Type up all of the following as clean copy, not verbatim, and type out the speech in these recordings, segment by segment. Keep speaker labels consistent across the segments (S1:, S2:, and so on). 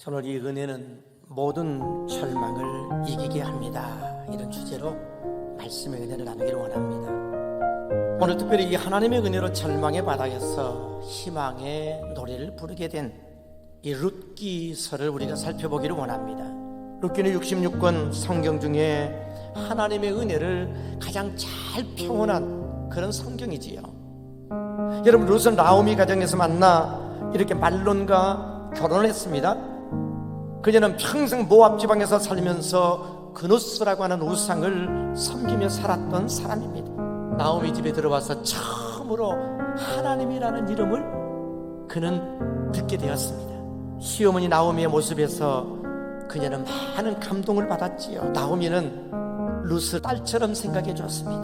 S1: 오늘 이 은혜는 모든 절망을 이기게 합니다. 이런 주제로 말씀의 은혜를 나누기를 원합니다. 오늘 특별히 이 하나님의 은혜로 절망의 바닥에서 희망의 노래를 부르게 된 이 룻기서를 우리가 살펴보기를 원합니다. 룻기는 66권 성경 중에 하나님의 은혜를 가장 잘 표현한 그런 성경이지요. 여러분, 룻은 나오미 가정에서 만나 이렇게 말론과 결혼했습니다. 그녀는 평생 모압 지방에서 살면서 그누스라고 하는 우상을 섬기며 살았던 사람입니다. 나오미 집에 들어와서 처음으로 하나님이라는 이름을 그는 듣게 되었습니다. 시어머니 나오미의 모습에서 그녀는 많은 감동을 받았지요. 나오미는 룻을 딸처럼 생각해 주었습니다.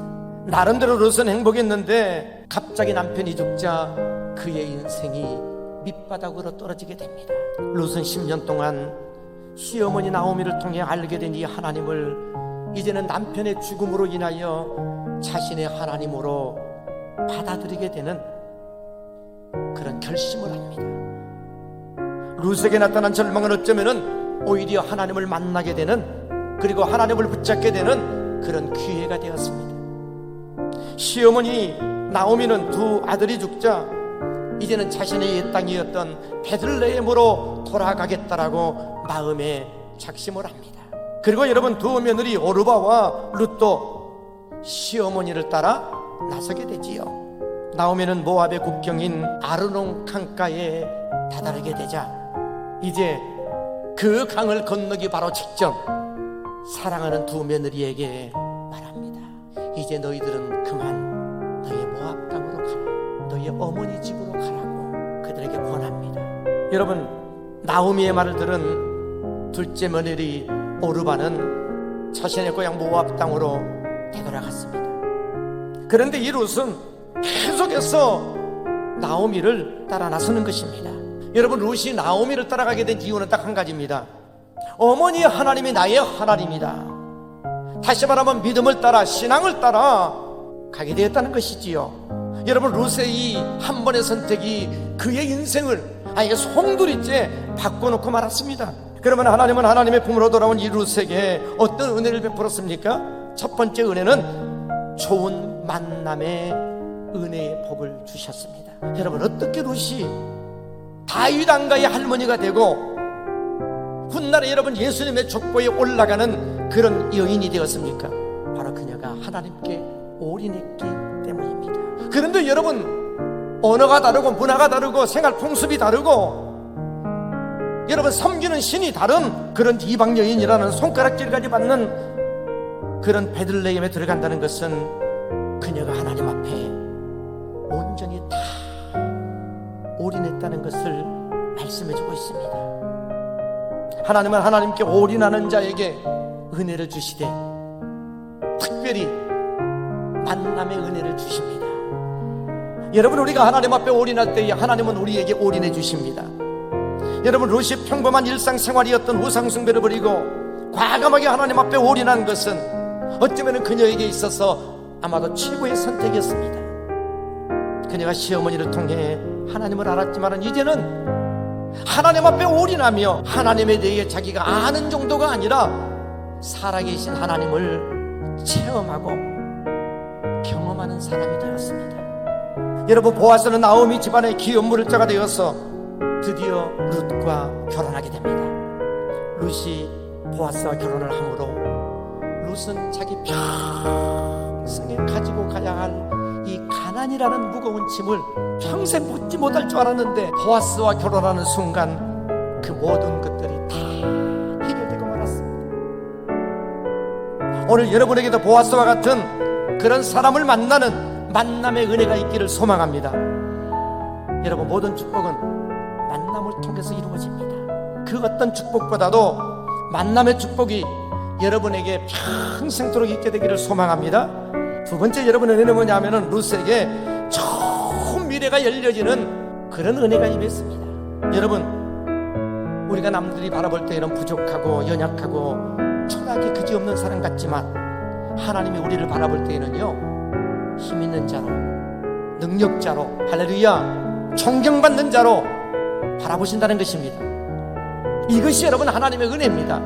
S1: 나름대로 룻은 행복했는데 갑자기 남편이 죽자 그의 인생이 밑바닥으로 떨어지게 됩니다. 룻은 10년 동안 시어머니 나오미를 통해 알게 된 이 하나님을 이제는 남편의 죽음으로 인하여 자신의 하나님으로 받아들이게 되는 그런 결심을 합니다. 룻에게 나타난 절망은 어쩌면은 오히려 하나님을 만나게 되는, 그리고 하나님을 붙잡게 되는 그런 기회가 되었습니다. 시어머니 나오미는 두 아들이 죽자 이제는 자신의 옛 땅이었던 베들레헴으로 돌아가겠다라고 마음에 작심을 합니다. 그리고 여러분, 두 며느리 오르바와 룻도 시어머니를 따라 나서게 되지요. 나오미는 모압의 국경인 아르논 강가에 다다르게 되자 이제 그 강을 건너기 바로 직전 사랑하는 두 며느리에게 말합니다. 이제 너희들은 그만 너희의 모압 땅으로 가라, 너희의 어머니 집으로 가라고 그들에게 권합니다. 여러분, 나오미의 말을 들은 둘째 며느리 오르바는 자신의 고향 모압 땅으로 되돌아갔습니다. 그런데 이 룻은 계속해서 나오미를 따라 나서는 것입니다. 여러분, 룻이 나오미를 따라가게 된 이유는 딱 한 가지입니다. 어머니 하나님이 나의 하나님이다. 다시 말하면 믿음을 따라, 신앙을 따라 가게 되었다는 것이지요. 여러분, 룻의 이 한 번의 선택이 그의 인생을 아예 송두리째 바꿔놓고 말았습니다. 그러면 하나님은 하나님의 품으로 돌아온 이 룻에게 어떤 은혜를 베풀었습니까? 첫 번째 은혜는 좋은 만남의 은혜의 복을 주셨습니다. 여러분, 어떻게 룻이 다윗 왕가의 할머니가 되고 훗날에 여러분 예수님의 족보에 올라가는 그런 여인이 되었습니까? 바로 그녀가 하나님께 올인했기 때문입니다. 그런데 여러분, 언어가 다르고 문화가 다르고 생활 풍습이 다르고 여러분 섬기는 신이 다른 그런 이방 여인이라는 손가락질까지 받는 그런 베들레헴에 들어간다는 것은 그녀가 하나님 앞에 온전히 다 올인했다는 것을 말씀해주고 있습니다. 하나님은 하나님께 올인하는 자에게 은혜를 주시되 특별히 만남의 은혜를 주십니다. 여러분, 우리가 하나님 앞에 올인할 때에 하나님은 우리에게 올인해 주십니다. 여러분, 룻이 평범한 일상생활이었던 우상숭배를 버리고 과감하게 하나님 앞에 올인한 것은 어쩌면 그녀에게 있어서 아마도 최고의 선택이었습니다. 그녀가 시어머니를 통해 하나님을 알았지만 이제는 하나님 앞에 올인하며 하나님에 대해 자기가 아는 정도가 아니라 살아계신 하나님을 체험하고 경험하는 사람이 되었습니다. 여러분, 보아스는 나오미 집안의 기업 물자가 되어서 드디어 룻과 결혼하게 됩니다. 룻이 보아스와 결혼을 하므로 룻은 자기 평생에 가지고 가야 할 이 가난이라는 무거운 짐을 평생 묻지 못할 줄 알았는데 보아스와 결혼하는 순간 그 모든 것들이 다 해결되고 말았습니다. 오늘 여러분에게도 보아스와 같은 그런 사람을 만나는 만남의 은혜가 있기를 소망합니다. 여러분, 모든 축복은 만남을 통해서 이루어집니다. 그 어떤 축복보다도 만남의 축복이 여러분에게 평생도록 있게 되기를 소망합니다. 두 번째 여러분의 은혜는 뭐냐면은 룻에게 좋은 미래가 열려지는 그런 은혜가 임했습니다. 여러분, 우리가 남들이 바라볼 때에는 부족하고 연약하고 초라하게 그지없는 사람 같지만 하나님이 우리를 바라볼 때에는요, 힘 있는 자로, 능력자로, 할렐루야, 존경받는 자로 바라보신다는 것입니다. 이것이 여러분 하나님의 은혜입니다.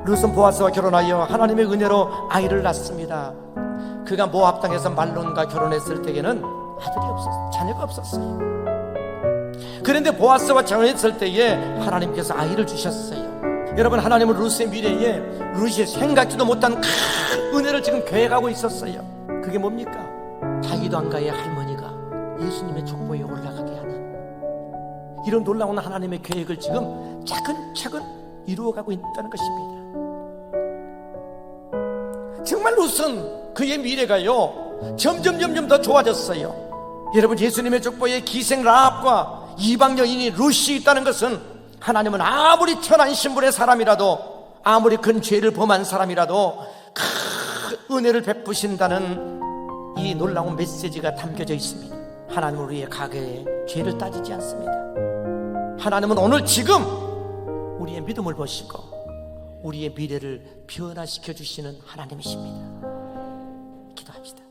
S1: 룻은 보아스와 결혼하여 하나님의 은혜로 아이를 낳습니다. 그가 모압 땅에서 말론과 결혼했을 때에는 자녀가 없었어요. 그런데 보아스와 결혼했을 때에 하나님께서 아이를 주셨어요. 여러분, 하나님은 룻의 미래에 룻이 생각지도 못한 큰 은혜를 지금 계획하고 있었어요. 그게 뭡니까? 자기도 안가의 할머니가 예수님의 족보에 올라가게 하는 이런 놀라운 하나님의 계획을 지금 차근차근 이루어가고 있다는 것입니다. 정말 룻은 그의 미래가요 점점 더 좋아졌어요. 여러분, 예수님의 족보에 기생 라합과 이방 여인이 룻이 있다는 것은 하나님은 아무리 천한 신분의 사람이라도, 아무리 큰 죄를 범한 사람이라도 큰 은혜를 베푸신다는 이 놀라운 메시지가 담겨져 있습니다. 하나님은 우리의 과거의 죄를 따지지 않습니다. 하나님은 오늘 지금 우리의 믿음을 보시고 우리의 미래를 변화시켜 주시는 하나님이십니다. 기도합시다.